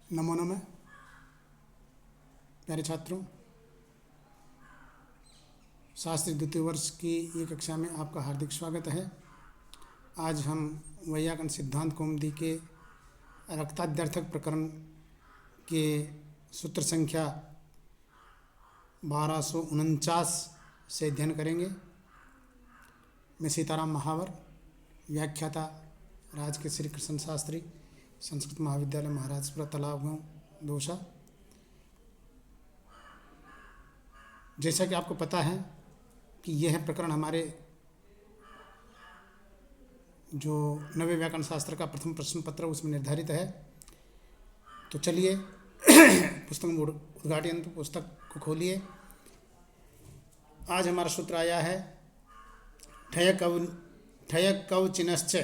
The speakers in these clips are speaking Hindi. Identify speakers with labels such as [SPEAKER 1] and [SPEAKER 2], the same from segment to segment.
[SPEAKER 1] नमो नमः प्यारे छात्रों। शास्त्री द्वितीय वर्ष की ये कक्षा में आपका हार्दिक स्वागत है। आज हम वैयाकरण सिद्धांत कौमुदी के रक्ताद्यर्थक प्रकरण के सूत्र संख्या 1249 से अध्ययन करेंगे। मैं सीताराम महावर, व्याख्याता राज के श्री कृष्ण शास्त्री, संस्कृत महाविद्यालय महाराजपुरा तालाब गाँव दौसा। जैसा कि आपको पता है कि यह प्रकरण हमारे जो नवे व्याकरण शास्त्र का प्रथम प्रश्न पत्र उसमें निर्धारित है। तो चलिए पुस्तक में उद्घाटन, तो पुस्तक को खोलिए। आज हमारा सूत्र आया है ठय कवचिनश्च।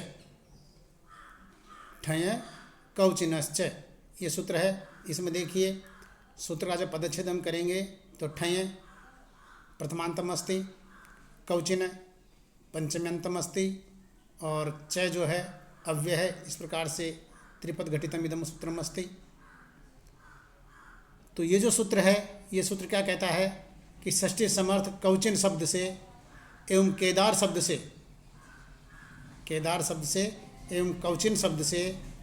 [SPEAKER 1] ठय कवचिनश्च ये सूत्र है। इसमें देखिए सूत्र का जब पदच्छेद हम करेंगे तो ठय प्रथमांतम अस्ति, कवचिन पंचम्यंतम अस्ति और च जो है अव्यय है। इस प्रकार से त्रिपद घटितम इदम सूत्रम अस्ति। तो ये जो सूत्र है, ये सूत्र क्या कहता है कि षष्ठी समर्थ कवचिन शब्द से एवं केदार शब्द से एवं कवचिन शब्द से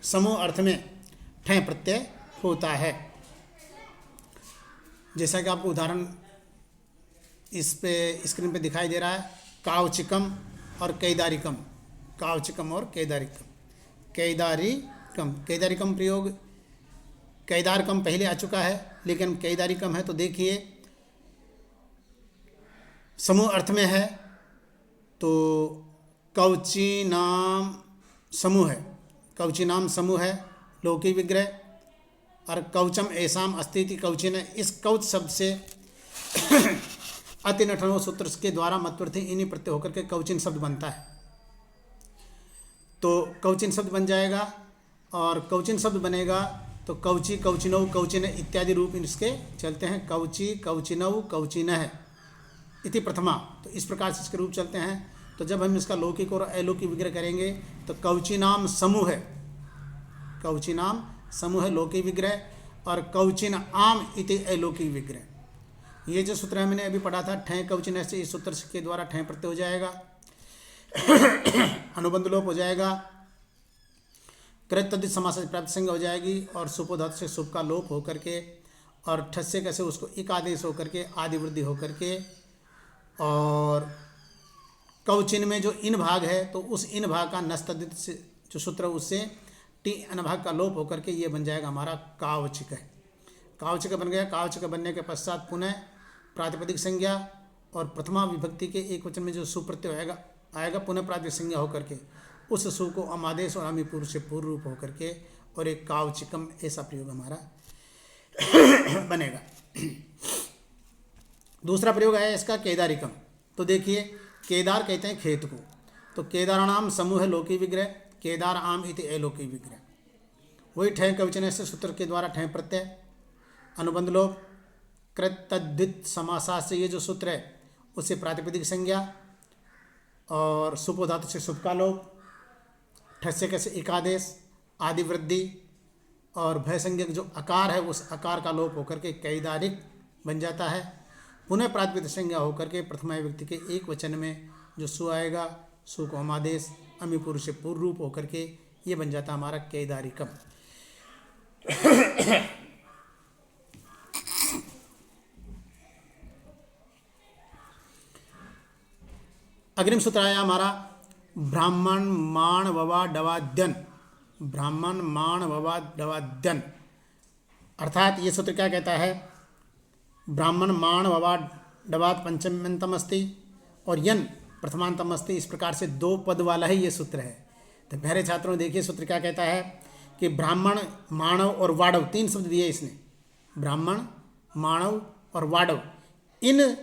[SPEAKER 1] समूह अर्थ में ठय प्रत्यय होता है। जैसा कि आपको उदाहरण इस पे स्क्रीन पे दिखाई दे रहा है, कावचिकम और कैदारिकम। कावचिकम और कैदारिकम प्रयोग, कैदारकम पहले आ चुका है, लेकिन कैदारिकम है। तो देखिए समूह अर्थ में है तो कवची नाम समूह है, कवची नाम समूह है लौकिक विग्रह। और कवचम ऐसाम अस्तिति कवचिन, इस कवच शब्द से अतिनठनों सूत्र के द्वारा मत्वर्थी इन्हीं प्रत्यय होकर के कवचिन शब्द बनता है। तो कवचिन शब्द बन जाएगा और कवचिन शब्द बनेगा तो कवची, कवचिनौ, कवचिन इत्यादि रूप इसके चलते हैं। कवची, कवचिनौ, कवचिनः इति प्रथमा, तो इस प्रकार से इसके रूप चलते हैं। तो जब हम इसका लौकिक और अलौकिक विग्रह करेंगे तो कवची नाम समूह है, कवची नाम समूह है लौकिक विग्रह, और कवचिन आम इति अलौकिक विग्रह। ये जो सूत्र है मैंने अभी पढ़ा था ठय कवचिन से, इस सूत्र के द्वारा ठय प्रत्यय हो जाएगा, अनुबंध लोप हो जाएगा, कृत तद्धित समास से प्राप्त संज्ञा हो जाएगी और सुपोधातु से सुप का लोप होकर के और ठस्य कैसे उसको एक आदेश होकर के आदि वृद्धि होकर के, और कवचिन में जो इन भाग है तो उस इन भाग का नस तद्धित से जो सूत्र उससे टी अन भाग का लोप होकर के ये बन जाएगा हमारा कावचिक है। कावचिक बन गया। कावचिक बनने के पश्चात पुनः प्रातिपदिक संज्ञा और प्रथमा विभक्ति के एक वचन में जो सुप्रत्यय आएगा पुनः प्रातिपदिक संज्ञा होकर के उस सु को अमादेश और अमी पूर्व से पूर्व रूप होकर के और एक कावचिकम ऐसा प्रयोग हमारा बनेगा। दूसरा प्रयोग है इसका केदारिकम। तो देखिए केदार कहते हैं खेत को, तो केदाराणाम समूह लौकिक विग्रह, केदार आम इति अलौकिक विग्रह। वही ठय कवचन से सूत्र के द्वारा ठय प्रत्यय, अनुबंध लोप, कृत तद्धित समासा से ये जो सूत्र है उससे प्रातिपदिक संज्ञा और सुपोधातु से सुप का लोप, ठस्य कैसे एकादेश आदि वृद्धि और भय संज्ञक जो आकार है उस आकार का लोप होकर के कैदारिक बन जाता है। पुनः प्रातिपदिक संज्ञा होकर के प्रथमा व्यक्ति के एक वचन में जो सु आएगा, सु को हमादेश अमी पूर्व से पूर्व रूप होकर के ये बन जाता हमारा कैदारिकम। अग्रिम सूत्र आया हमारा ब्राह्मण माण ववा डवाद्यन। ब्राह्मण माण ववा डवाद्यन अर्थात ये सूत्र क्या कहता है, ब्राह्मण माण ववा डवात पंचम्यंतम अस्ति और यन प्रथमांतम अस्ति। इस प्रकार से दो पद वाला ही ये सूत्र है। तो प्यारे छात्रों देखिए सूत्र क्या कहता है कि ब्राह्मण, मानव और वाडव तीन शब्द दिए इसने। ब्राह्मण, मानव और वाडव इन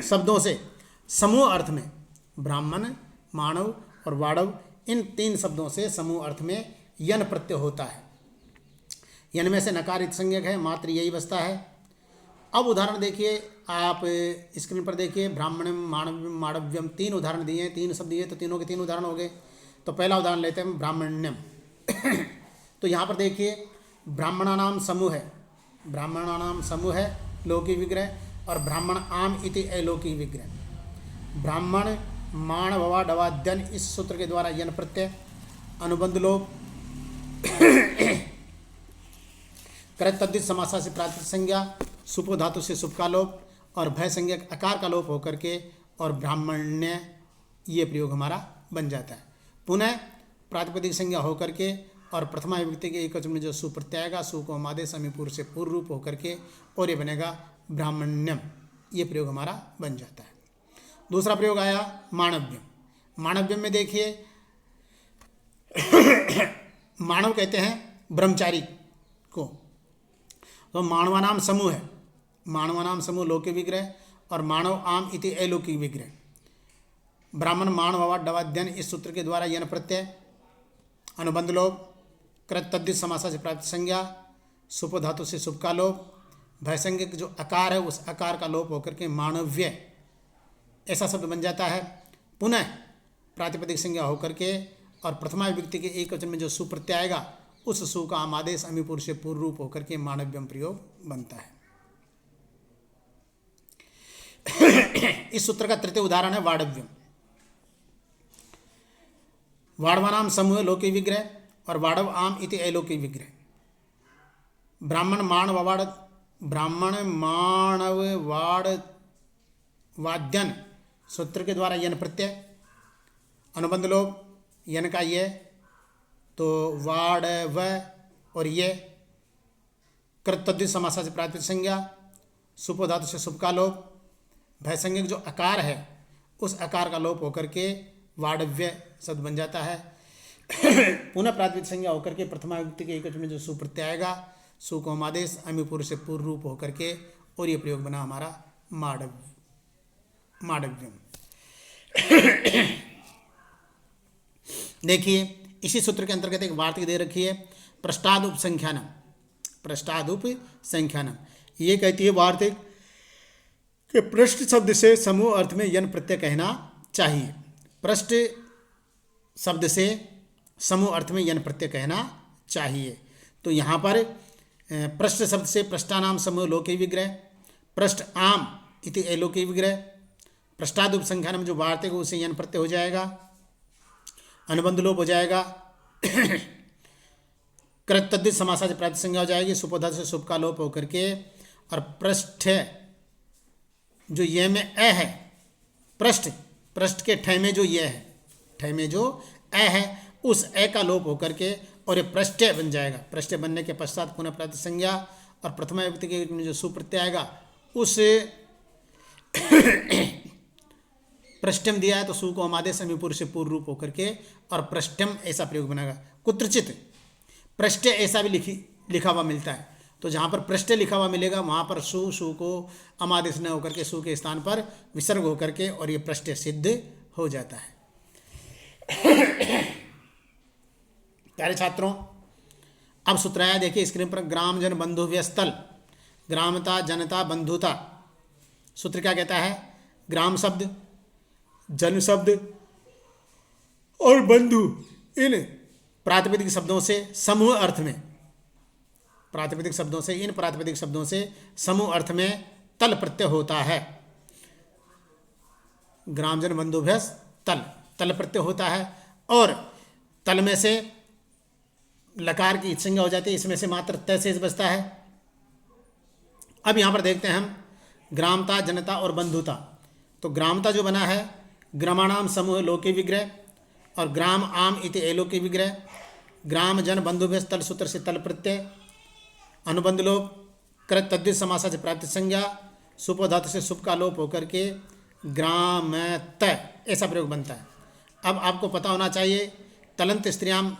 [SPEAKER 1] शब्दों से समूह अर्थ में, ब्राह्मण, मानव और वाडव इन तीन शब्दों से समूह अर्थ में यन प्रत्यय होता है। यन में से नकारित संज्ञक है, मात्र यही बचता है। अब उदाहरण देखिए आप स्क्रीन पर देखिए, ब्राह्मण माणव्यम तीन उदाहरण दिए हैं, तीन शब्द दिए तो तीनों के तीन उदाहरण हो गए। तो पहला उदाहरण लेते हैं ब्राह्मण्यम। तो यहाँ पर देखिए ब्राह्मणानाम समूह है, ब्राह्मणानाम समूह है लौकिक विग्रह, और ब्राह्मण आम इति अलौकिक विग्रह। ब्राह्मण माण ववा डवाद्यन, इस सूत्र के द्वारा यन प्रत्यय अनुबंध लोप कृत तद्धित समासा से प्रातिपदिक संज्ञा, सुपो धातु से सुप का लोप और भय संज्ञा अकार का लोप होकर के और ब्राह्मण्य ये प्रयोग हमारा बन जाता है। पुनः प्रातिपदिक संज्ञा होकर के और प्रथमा विभक्ति के एकवचन में जो सु प्रत्यय आएगा, सु को हम आदेश समीपूर्व से पूर्व रूप होकर के और ये बनेगा ब्राह्मण्यम, ये प्रयोग हमारा बन जाता है। दूसरा प्रयोग आया माणव्यम। माणव्यम में देखिए मानव कहते हैं ब्रह्मचारी को, तो मानवानाम समूह है, मानवानाम समूह लौकिक विग्रह और मानव आम इति अलौकिक विग्रह। ब्राह्मण मानव डवाद्यन, इस सूत्र के द्वारा यन प्रत्यय अनुबंध लोप कृत तद्धित समासा से प्राप्त संज्ञा, सुप धातु से सुप का लोप, भयसंज्ञ जो अकार है उस अकार का लोप होकर के मानव्य ऐसा शब्द बन जाता है। पुनः प्रातिपदिक संज्ञा होकर के और प्रथमा विभक्ति के एक वचन में जो सु प्रत्यय आएगा उस सु का आम आदेश अमीपुर से पूर्व रूप होकर के मानव्यम प्रयोग बनता है। इस सूत्र का तृतीय उदाहरण है वाडव्यम। वाड़वानाम समूह लौकिक विग्रह और वाड़व आम इति अलौकिक विग्रह। ब्राह्मण माणव वाड़, ब्राह्मण माणव वाड़ वाद्यन, सूत्र के द्वारा यन प्रत्यय अनुबंध लोप यन का ये, तो वाड़व और ये कृत तद्धित समासा से प्रातिपदिक संज्ञा, सुपो धातु से सुप का लोप, भयसंज्ञक जो अकार है उस अकार का लोप होकर के वाड़व्य शब्द बन जाता है। पुनः प्रातिपदिक संज्ञा होकर के प्रथमा विभक्ति के एकवचन में जो सु प्रत्यय आएगा, सु को हम आदेश अमीपुर से पूर्व रूप होकर के और ये प्रयोग बना हमारा माडव्यम। देखिए इसी सूत्र के अंतर्गत एक वार्तिक दे रखी है पृष्ठादुप संख्यानम, पृष्ठादुप संख्यानम। ये कहती है वार्तिक कि पृष्ठ शब्द से समूह अर्थ में यन प्रत्यय कहना चाहिए। पृष्ठ शब्द से समूह अर्थ में यन प्रत्यय कहना चाहिए। तो यहाँ पर पृष्ठ शब्द से पृष्ठानाम समूह लौकिक विग्रह, पृष्ठ आम इति अलौकिक विग्रह, पृष्ठादुप संख्यानम जो वार्तिक उसे यन प्रत्यय हो जाएगा, अनुबंध लोप हो जाएगा, कृत तद्धित समासा से प्रातिपदिक संज्ञा हो जाएगी, सुपोधा से सुप का लोप होकर के और पृष्ठ जो ये में अ है, पृष्ठ पृष्ठ के ठय में जो ये है, ठय में जो अ है उस अ का लोप होकर के और ये पृष्ठय बन जाएगा। पृष्ठय बनने के पश्चात पुनः प्रातिपदिक संज्ञा और प्रथमा विभक्ति के में जो सुप्रत्यय आएगा उस पृष्ठम दिया है तो सु को हम आदेश अमीपुर से पूर्व रूप होकर के और पृष्ठम ऐसा प्रयोग बनेगा। कुत्रचित पृष्ठय ऐसा भी लिखा हुआ मिलता है, तो जहाँ पर पृष्ठय लिखा हुआ मिलेगा वहाँ पर सु को अमादेश न होकर के सु के स्थान पर विसर्ग होकर के और ये पृष्ठय सिद्ध हो जाता है। प्यारे छात्रों, अब सूत्र आया देखिए स्क्रीन पर, ग्राम जन बंधु व्यस्तल, ग्रामता जनता बंधुता। सूत्र क्या कहता है? ग्राम शब्द, जन शब्द और बंधु इन प्रातिपदिक शब्दों से समूह अर्थ में, प्रातिपदिक शब्दों से इन प्रातिपदिक शब्दों से समूह अर्थ में तल प्रत्यय होता है। ग्राम जन बंधु व्यस्त तल, तल प्रत्यय होता है और तल में से लकार की संज्ञा हो जाती है, इसमें से मात्र तय शेष बचता है। अब यहाँ पर देखते हैं हम ग्रामता जनता और बंधुता। तो ग्रामता जो बना है ग्रामाणाम समूह लौकिक विग्रह और ग्राम आम इति अलौकिक विग्रह, ग्राम जन बंधु तल सूत्र से तल प्रत्यय, अनुबंध लोप, कृत तद्धित समासा से प्राप्त संज्ञा, सुप धातु से सुप का लोप होकर के ग्राम त ऐसा प्रयोग बनता है। अब आपको पता होना चाहिए तलंत स्त्रियाम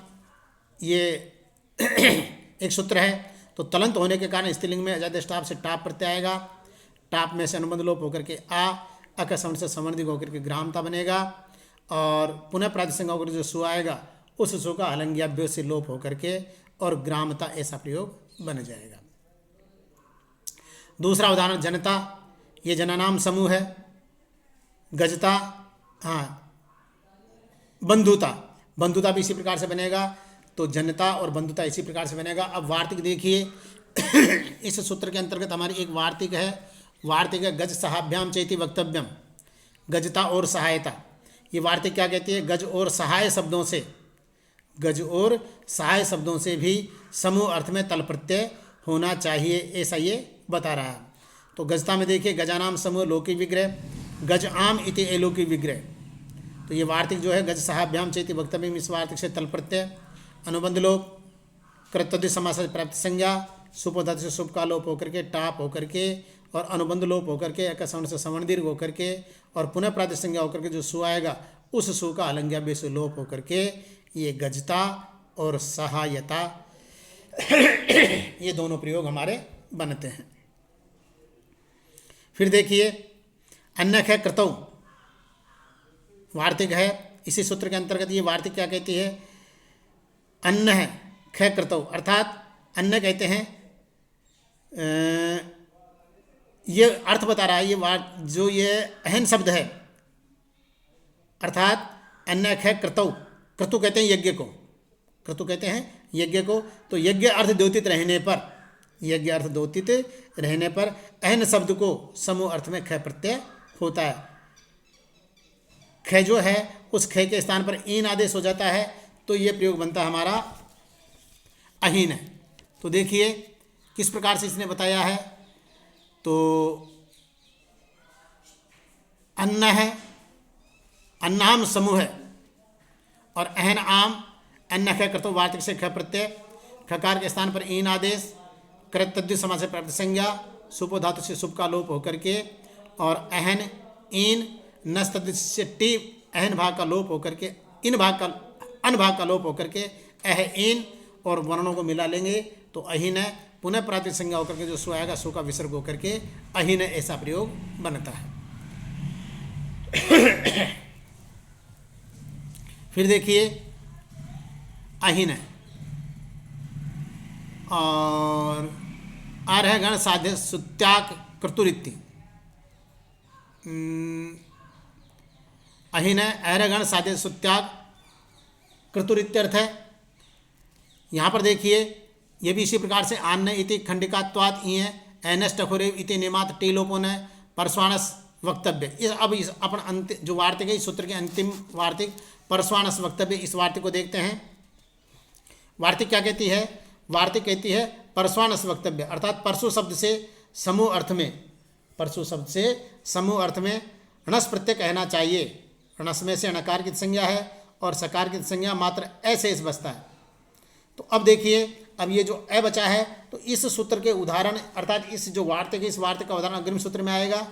[SPEAKER 1] ये एक सूत्र है, तो तलंत होने के कारण स्त्रीलिंग में अजाद स्टाप से टाप प्रत्यय आएगा, टाप में से अनुबंध लोप होकर के आ का सवर्ण से समर्दिक होकर के ग्रामता बनेगा और पुनः प्रातिसंज्ञा होकर जो सु आएगा उस सु का हलंग्याभ्यो से लोप होकर के और ग्रामता ऐसा प्रयोग बन जाएगा। दूसरा उदाहरण जनता, ये जनानाम समूह है। गजता, हाँ बंधुता, बंधुता भी इसी प्रकार से बनेगा। तो जनता और बंधुता इसी प्रकार से बनेगा। अब वार्तिक देखिए इस सूत्र के अंतर्गत हमारी एक वार्तिक है। वार्तिक है गज सहाभ्याम चेति वक्तव्यम, गजता और सहायता। ये वार्तिक क्या कहती है? गज और सहाय शब्दों से, गज और सहाय शब्दों से भी समूह अर्थ में तल प्रत्यय होना चाहिए, ऐसा ये बता रहा है। तो गजता में देखिए गजानाम समूह लौकिक विग्रह, गज आम इति अलौकिक विग्रह। तो ये वार्तिक जो है गज सहाभ्याम चेति वक्तव्यम, इस वार्तिक से तल प्रत्यय, अनुबंध लोप, कृतद्धित समास से प्राप्त संज्ञा, सुपोधातु से शुभ का लोप होकर के टाप होकर के, और अनुबंध लोप होकर के एकसवर्ण से सवर्ण दीर्घ होकर के, और पुनः प्राप्त संज्ञा होकर के जो सु आएगा उस सु का अलंज्ञा बेस लोप होकर के ये गजता और सहायता ये दोनों प्रयोग हमारे बनते हैं। फिर देखिए अन्य है कृतौ, वार्तिक है। इसी सूत्र के अंतर्गत ये वार्तिक क्या कहती है? अन्न है ख कृतौ, अर्थात अन्न कहते हैं, ये अर्थ बता रहा है ये जो ये अहन शब्द है, अर्थात अन्न ख कृतौ, क्रतु कहते हैं यज्ञ को, क्रतु कहते हैं यज्ञ को। तो यज्ञ अर्थ द्योतित रहने पर, यज्ञ अर्थ द्योतित रहने पर अहन शब्द को समूह अर्थ में ख प्रत्यय होता है। ख जो है उस ख के स्थान पर ईन आदेश हो जाता है, तो ये प्रयोग बनता है हमारा अहीन है। तो देखिए किस प्रकार से इसने बताया है। तो अन्न है, अन्नाम समूह है, और अहन आम, अन्न ख कृतो वार्तिक से ख प्रत्यय, खकार के स्थान पर ईन आदेश, कृतद्धित समास से प्राप्त संज्ञा, सुपो धातु से सुप का लोप होकर के, और अहन ईन नस तद्धित से टी अहन भाग का लोप होकर के, इन भाग का अन भाग का लोप होकर के अह ईन और वर्णों को मिला लेंगे तो अहीन है। पुनः प्रातिक संज्ञा होकर के जो सु आएगा सु का विसर्ग होकर के अहीन है, ऐसा प्रयोग बनता है। फिर देखिए अहीन है और आर्ह गण साध्य सुत्याक कृतुरित्ति, अहीन है आर्ह गण साध्य सुत्याग कृतुरित्यर्थ है। यहाँ पर देखिए ये भी इसी प्रकार से आन्न इति खंडिकात्वात् ई है, एनस टखोरे इति निमात टीलोपोन है, परस्वाणस वक्तव्य। अब इस अपन अंतिम जो वार्तिक है इस सूत्र के अंतिम वार्तिक परस्वाणस वक्तव्य, इस वार्तिक को देखते हैं। वार्तिक क्या कहती है? वार्तिक कहती है परस्वाणस वक्तव्य, अर्थात परसु शब्द से समूह अर्थ में, परसु शब्द से समूह अर्थ में णस प्रत्यय कहना चाहिए। णस में से णकार की संज्ञा है और सकार की संज्ञा मात्र ऐसे इस बचता है। तो अब देखिए अब ये जो अ बचा है तो इस सूत्र के उदाहरण, अर्थात इस जो वार्तिक है इस वार्तिक का उदाहरण अग्रिम सूत्र में आएगा,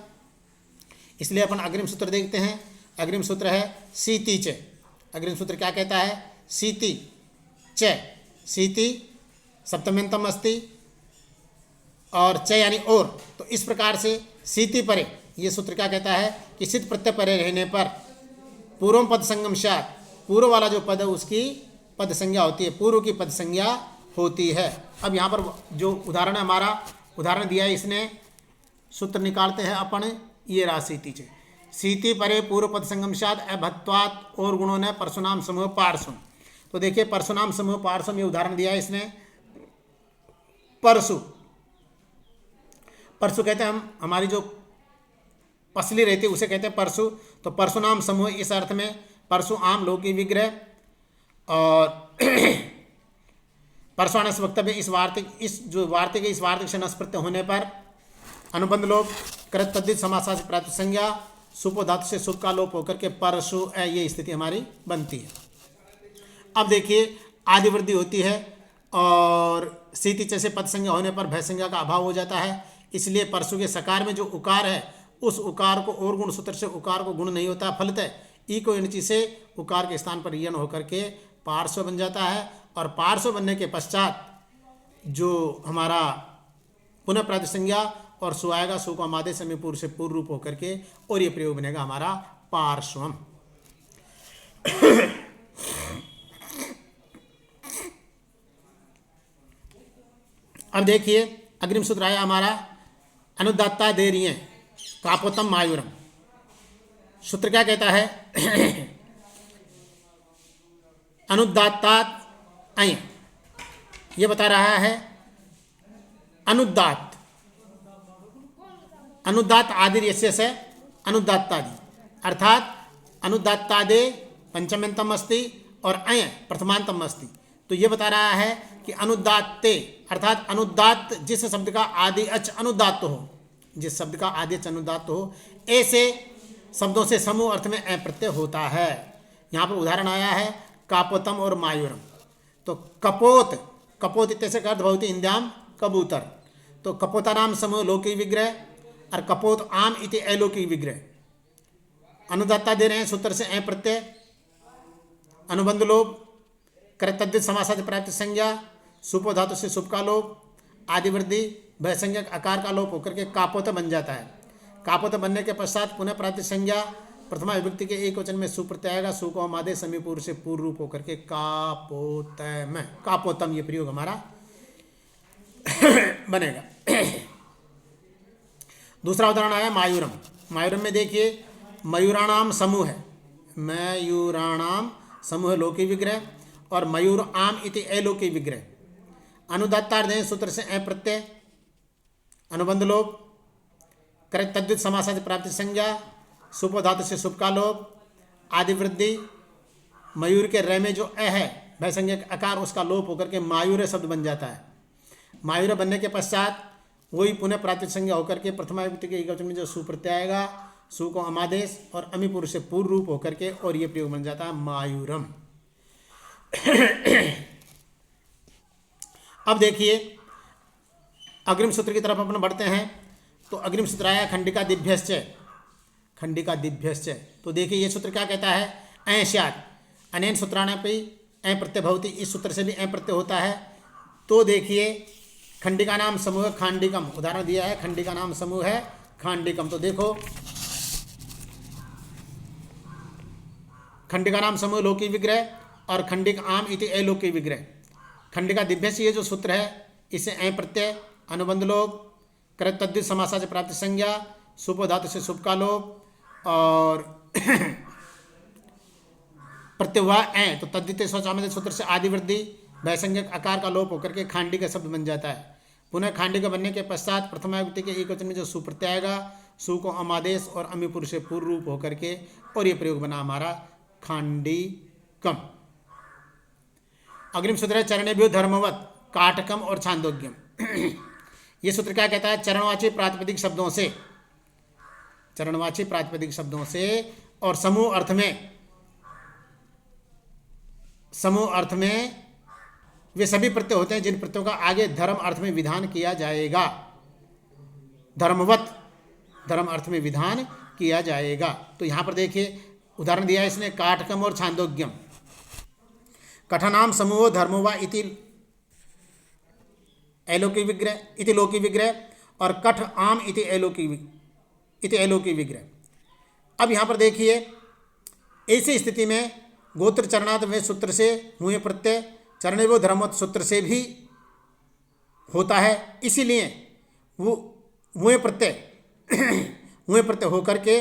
[SPEAKER 1] इसलिए अपन अग्रिम सूत्र देखते हैं। अग्रिम सूत्र है सीति च। अग्रिम सूत्र क्या कहता है? सीति च, सीति सप्तम्यंतम अस्ति और च यानी और। तो इस प्रकार से सीति परे ये सूत्र क्या कहता है कि सिद्ध प्रत्यय परे रहने पर पूर्व पद संगम शात, पूर्व वाला जो पद है उसकी पद संज्ञा होती है, पूर्व की पद संज्ञा होती है। अब यहाँ पर जो उदाहरण हमारा उदाहरण दिया है इसने सूत्र निकालते हैं अपन, ये राशि च सीति परे पूर्व पद संगम शाद अभत्वात् और गुणों ने परशुनाम समूह पार्श्व। तो देखिए परशुनाम समूह पार्श्व ये उदाहरण दिया है इसने। परशु, परशु कहते हैं हम, हमारी जो पसली रहती है उसे कहते हैं परशु। तो परशुनाम समूह इस अर्थ में परशु आम लौकिक विग्रह और परस्वाणस वक्तव्य, इस वार्तिक, इस जो वार्तिक है इस वार्तिक से नस प्रत्यय होने पर अनुबंध लोप, कृत तद्धित समासा से प्राप्त संज्ञा, सुपो धातु से सुप का लोप होकर के परशु ये स्थिति हमारी बनती है। अब देखिए आदि वृद्धि होती है और सीति च से पद संज्ञा होने पर भय संज्ञा का अभाव हो जाता है, इसलिए परशु के सकार में जो उकार है उस उकार को और गुण सूत्र से उकार को गुण नहीं होता, फलतः ई को इनची से उकार के स्थान पर यन होकर के पार्श्व बन जाता है। और पार्श्व बनने के पश्चात जो हमारा पुनः प्रातिक संज्ञा और सु आएगा, सु को आदेश में पूर्व से पूर्व रूप होकर के, और ये प्रयोग बनेगा हमारा पार्श्वम। अब देखिए अग्रिम सूत्र आया हमारा अनुदात्ता देरिये कापोतम मायूरम। सूत्र क्या कहता है? अनुदात्तात अय, ये बता रहा है अनुदात, अनुदात आदि यस्य से अनुदात्तादि, अर्थात अनुदात्तादे पंचम्यंतम अस्ति और अय प्रथमांतम अस्ति। तो ये बता रहा है कि अनुदात्ते अर्थात अनुदात जिस शब्द का आदि अच अनुदात हो, जिस शब्द का आदि अच अनुदात हो, ऐसे शब्दों से समूह अर्थ में अ प्रत्यय होता है। यहाँ पर उदाहरण आया है कापोतम और मायूरम। तो कपोत, कपोत इत्यस्य का अर्थ भवति हिंद्याम कबूतर। तो कपोता नाम समूह लौकिक विग्रह और कपोत आम इति अलौकिक विग्रह। अनुदात्ता दे रहे हैं सूत्र से अ प्रत्यय, अनुबंध लोप, कर्तव्य समासादि प्राप्ति संज्ञा, सुपो धातु से सुप का लोप, आदि वृद्धि, भयसंज्ञक आकार का लोप होकर के कापोत बन जाता है। कापोत बनने के पश्चात पुनः प्राप्ति संज्ञा प्रथमा विभक्ति के एक वचन में सुप्रत्यय आएगा। सु को हम आदेश समीपूर्व से पूर्व रूप होकर के कापोतम, कापोतम ये प्रयोग हमारा बनेगा। दूसरा उदाहरण आया मायूरम। मायूरम में देखिए मयूराणाम समूह है, मयूराणाम समूह लौकिक विग्रह और मयूर आम इति अलौकिक विग्रह। अनुदात्तार्थ दें सूत्र से अ प्रत्यय, अनुबंध लोप, तद्वित समासादि प्राप्ति संज्ञा, सुपो धातु से सुप का लोप, आदि वृद्धि, मयूर के र में जो अ है भयसंज्ञक आकार उसका लोप होकर के मायूर शब्द बन जाता है। मायूर बनने के पश्चात वही पुनः प्राप्ति संज्ञा होकर के प्रथमा विभक्ति के एकवचन में जो सुप्रत्यय आएगा, सु को अमादेश और अमी पुरुष से पूर्व रूप होकर के और ये प्रयोग बन जाता है मायूरम। अब देखिए अग्रिम सूत्र की तरफ अपन बढ़ते हैं। तो अग्रिम सूत्र आया खंडिका दिभ्यश्च, खंडिका दिभ्यश्च। तो देखिए ये सूत्र क्या कहता है, अय स्यात् अनेन सूत्राणापि अय प्रत्यय भवति, इस सूत्र से भी अय प्रत्यय होता है। तो देखिए खंडिका नाम समूह खांडिकम, उदाहरण दिया है खंडिका नाम समूह है खांडिकम। तो देखो खंडिका नाम समूह लौकिक विग्रह और खंडिक आम इति अलौकिक विग्रह। खंडिका दिव्य से ये जो सूत्र है इसे अय प्रत्यय, अनुबंध लोप, तद्वित समासा से प्राप्ति संज्ञा, सुपो धातु से सुप का लोप और प्रत्यय हुआ अय, तो तद्वितीय स्वचामय सूत्र से आदि वृद्धि, भयसंज्ञक आकार का लोप होकर के खांडी का शब्द बन जाता है। पुनः खांडी का बनने के पश्चात प्रथमा विभक्ति के एक वचन में जो सुप्रत्यय आएगा, सु को अमादेश और अमी पुरुष से पूर्व रूप होकर के और ये प्रयोग बना हमारा खांडिकम। अग्रिम सूत्र है चरणेभ्यो धर्मवत काटकम और छांदोग्यम। ये सूत्र क्या कहता है, चरणवाची प्रातिपदिक शब्दों से, चरणवाची प्रातिपदिक शब्दों से और समूह अर्थ में, समूह अर्थ में वे सभी प्रत्यय होते हैं जिन प्रत्ययों का आगे धर्म अर्थ में विधान किया जाएगा। धर्मवत धर्म अर्थ में विधान किया जाएगा। तो यहाँ पर देखिए उदाहरण दिया है इसने काटकम और छांदोग्यम। कठनाम समूह धर्मो वा इति अलौकिक विग्रह, इति लौकिक विग्रह और कठ आम इति अलौकिक विग्रह। अब यहाँ पर देखिए ऐसी स्थिति में गोत्र चरणार्थ में सूत्र से हुए प्रत्यय चरणेभ्यो धर्मवत सूत्र से भी होता है, इसीलिए वो हुए प्रत्यय होकर के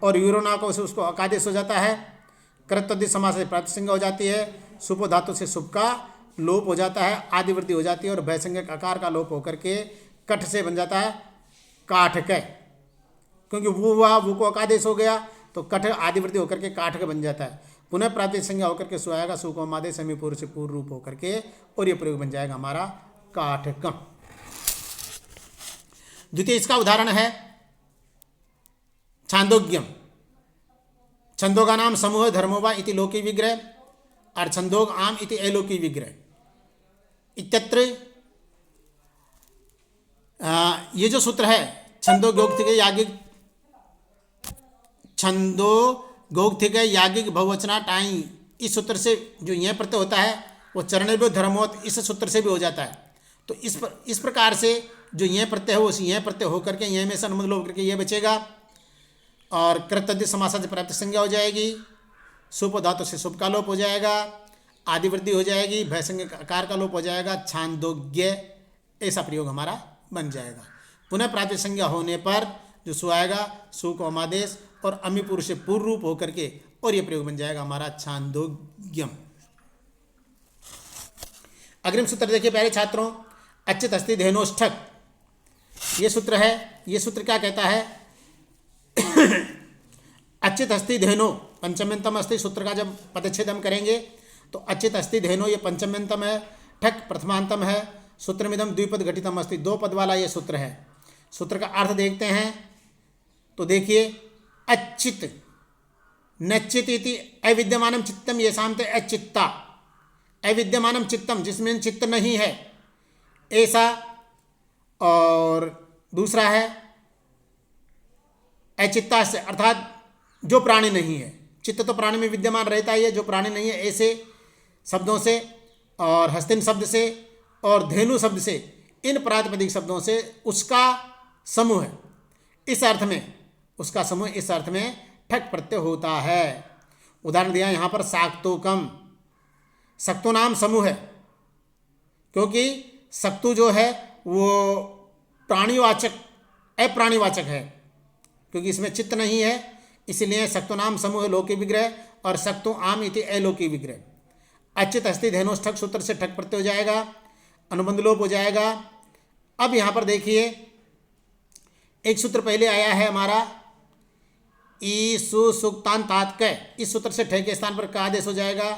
[SPEAKER 1] और यूरोना को से उसको अकादेश हो जाता है, कर्तव्य समास से प्राप्ति संज्ञा हो जाती है, सुपो धातु से सुप का लोप हो जाता है, आदि वृद्धि हो जाती है और भयसंज्ञक आकार का लोप होकर के कठ से बन जाता है काठक, क्योंकि वो को अकादेश हो गया तो कठ आदि वृद्धि होकर के काठक बन जाता है। पुनः प्राप्ति संज्ञा होकर के सु आएगा, सु को अमादेश समी पूर्व से पूर्व रूप होकर के और ये प्रयोग बन जाएगा हमारा काठकम। द्वितीय इसका उदाहरण है छांदोग्यम। छंदोगा नाम समूह धर्मोवा इति लौकिक विग्रह और छंदोग आम इति अलौकिक विग्रह इत्यत्र। ये जो सूत्र है छंदो गौक्तिक यागिक, छंदो गौक्तिक यागिक बहुवचना टाई, इस सूत्र से जो यह प्रत्यय होता है वो चरणेभ्यो धर्मवत इस सूत्र से भी हो जाता है। तो इस प्रकार से जो यह प्रत्यय है वो यह प्रत्यय होकर के यह में से अनुबंध लोप करके यह बचेगा और कर्तव्य समासा से प्राप्ति संज्ञा हो जाएगी, सुप धातु से सुप का लोप हो जाएगा, आदि वृद्धि हो जाएगी, भयसंज्ञक आकार का लोप हो जाएगा, छांदोग्य ऐसा प्रयोग हमारा बन जाएगा। पुनः प्राप्ति संज्ञा होने पर जो सु आएगा, सु को अमादेश और अमी पुरुष से पूर्व रूप होकर के और ये प्रयोग बन जाएगा हमारा छांदोग्यम। अग्रिम सूत्र देखिए प्यारे छात्रों, अच्युत अस्ति धेनोष्ठक, ये सूत्र है। ये सूत्र क्या कहता है? अच्युत अस्ति धेनो, पंचम्यंतम अस्ति, सूत्र का जब पदच्छेद हम करेंगे तो अच्युत अस्ति धेनो, ये पंचम्यंतम है, ठक प्रथमांतम है, सूत्रमिदम द्विपद घटितम अस्ति, दो पद वाला ये सूत्र है। सूत्र का अर्थ देखते हैं तो देखिए, अच्युत नच्चित इति अविद्यमानम चित्तम येषां ते अचित्ता, अविद्यमानम चित्तम, जिसमें चित्त नहीं है ऐसा, और दूसरा है अचित्ता से, अर्थात जो प्राणी नहीं है। चित्त तो प्राणी में विद्यमान रहता ही है, जो प्राणी नहीं है, ऐसे शब्दों से और हस्तिन शब्द से और धेनु शब्द से, इन प्रातिपदिक शब्दों से उसका समूह है, इस अर्थ में, उसका समूह इस अर्थ में ठक प्रत्यय होता है। उदाहरण दिया यहाँ पर शाक्तोकम, शक्तो नाम समूह है, क्योंकि शक्तु जो है वो प्राणीवाचक अप्राणीवाचक है, क्योंकि इसमें चित्त नहीं है, इसलिए शक्तो नाम समूह लौकिक विग्रह, और शक्तो आम इति अलौकिक विग्रह। अच्युत अस्ति धेनोष्ठक सूत्र से ठक प्रत्यय हो जाएगा, अनुबंध लोप हो जाएगा। अब यहाँ पर देखिए, एक सूत्र पहले आया है हमारा ई सु सुक्तान तात्कय, इस सूत्र से ठय के स्थान पर का आदेश हो जाएगा,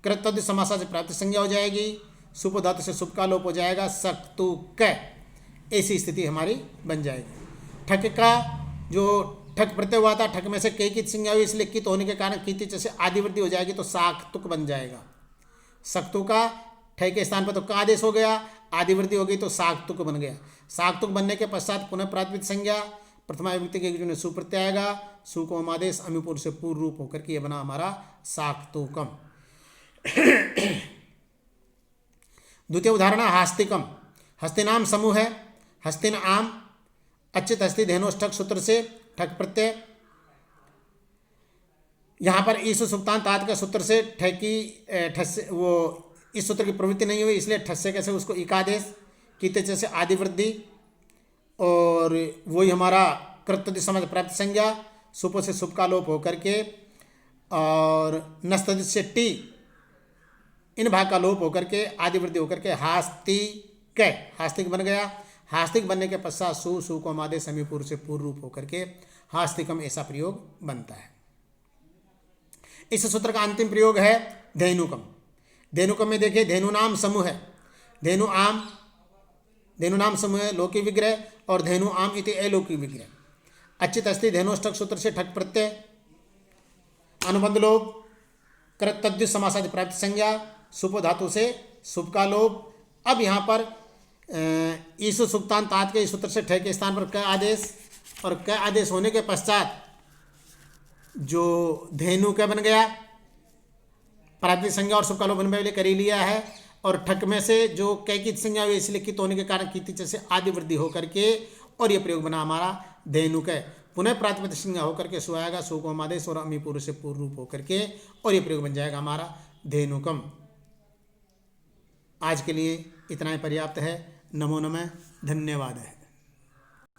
[SPEAKER 1] कृतद्ध समासा से प्राप्त संज्ञा हो जाएगी, सुप धातु से सुप का लोप हो जाएगा, सक्तु क, ऐसी स्थिति हमारी बन जाएगी। ठक का जो ठक प्रत्यय हुआ था, ठक में से कई की संज्ञा हुई, इसलिए कित होने के कारण कीति जैसे आदिवृद्धि हो जाएगी तो साक्तुक बन जाएगा। सक्तु का ठय के स्थान पर तो का आदेश हो गया, आदिवृद्धि हो गई तो साक्तुक बन गया। साक्तुक बनने के पश्चात पुनः प्रातिपदिक संज्ञा, प्रथमा विभक्ति के जो सुप्रत्यय आएगा, सु को आदेश अमिपुर से पूर्व रूप होकर के ये बना हमारा साक्तुकम। द्वितीय उदाहरण हास्तिकम, हस्तिनाम समूह है, हस्तिन आम, अच्युत अस्ति धेनोष्ठक सूत्र से ठक प्रत्यय, यहाँ पर ईसु सुक्तान तात के सूत्र से ठकी ठस, वो इस सूत्र की प्रवृत्ति नहीं हुई, इसलिए ठस्से कैसे उसको इकादेश, कीते जैसे आदि वृद्धि, और वही हमारा कृतद्ध समास प्राप्त संज्ञा, सुप से सुप का लोप होकर के, और नस्तद्ध से टी, इन भाग का लोप होकर के आदि वृद्धि होकर के हास्तिक, हास्तिक बन गया। हास्तिक बनने के पश्चात सु को मादे समीपुर से पूर्व रूप होकर के हास्तिकम, ऐसा प्रयोग बनता है। इस सूत्र का अंतिम प्रयोग है धेनुकम। धेनुकम में देखिए, धेनु नाम समूह है, धेनु आम, धेनु नाम समूह है लौकिक विग्रह, और धेनु आम इति अलौकिक विग्रह। अच्युत अस्ति धेनोष्ठक सूत्र से ठक प्रत्यय, अनुबंध लोप, कृतद्ध समासादि प्राप्त संज्ञा, सुप धातु से सुप का लोप। अब यहाँ पर ईसु सुक्तान तात के सूत्र से ठय के स्थान पर क आदेश, और क आदेश होने के पश्चात जो धेनु का बन गया, प्रातिपदिक संज्ञा और सुप का लोप बन पहले कर ही लिया है, और ठक में से जो कै की संज्ञा हुई, इसलिए कित होने के कारण कीति से आदि वृद्धि होकर के, और ये प्रयोग बना हमारा धेनुक है। पुनः प्रातिपदिक संज्ञा होकर के सु आएगा, सु को आदेश और अमी पूर्व से पूर्व रूप होकर के, और ये प्रयोग बन जाएगा हमारा धेनुकम। आज के लिए इतना ही पर्याप्त है। नमो नमः, धन्यवाद है।